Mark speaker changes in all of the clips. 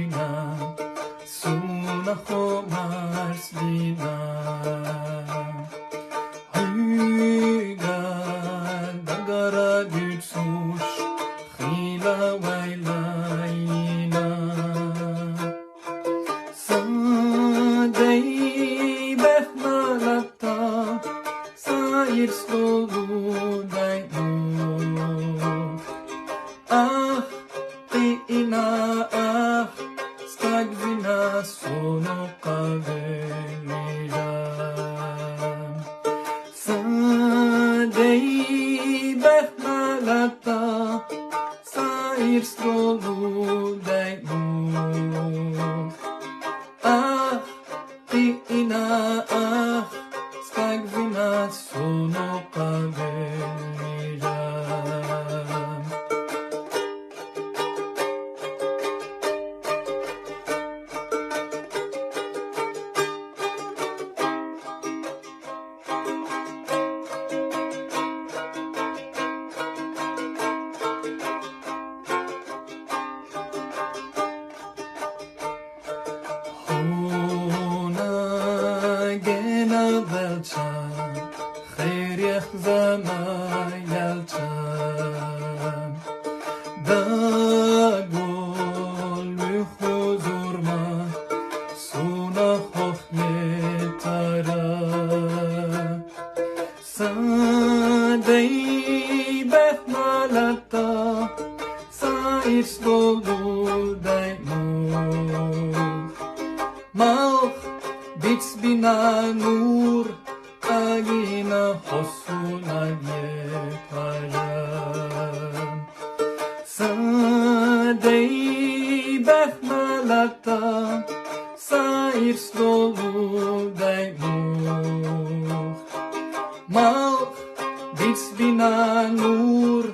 Speaker 1: lina Suna homars lina Hygan dagara gütsuş Khila waylayna Sadey behmalata Sair slolu daynu Ah, ina ah Stagvina sono kavelira Sadey behmalata Sair slolu daynu Ah, ina ah Stagvina sono kavelira Gena velcha, khairiach zama yalcha. Dagol mehuzur ma, suna hochmetara. Sadei behmalata, sair stolu daymu. Malch Bits bina nur Agina hosuna yekaram Sadei behmalata Sair stolu daymuch Malch Bits bina nur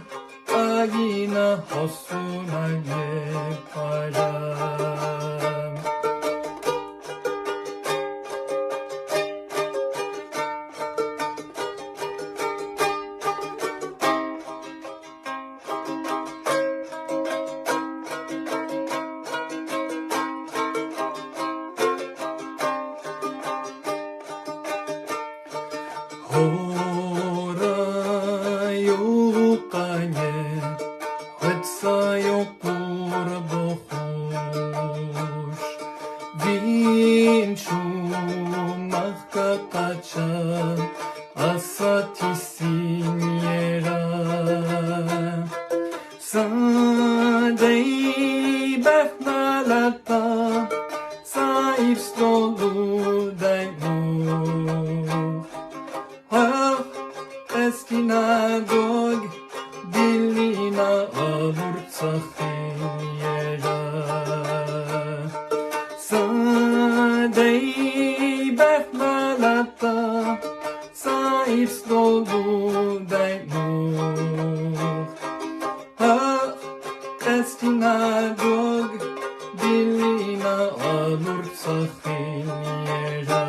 Speaker 1: Agina hosuna yekaram Hora yukanye, hwetsa yokur bochush. Vinchu machka kacha, asati sinyera. Sadei behmalata, sair stolu daymu. Eskinadog Dilina alur tsakhiyera Sadei behmalata Sair stolu daymuch Eskinadog Dilina alur tsakhiyera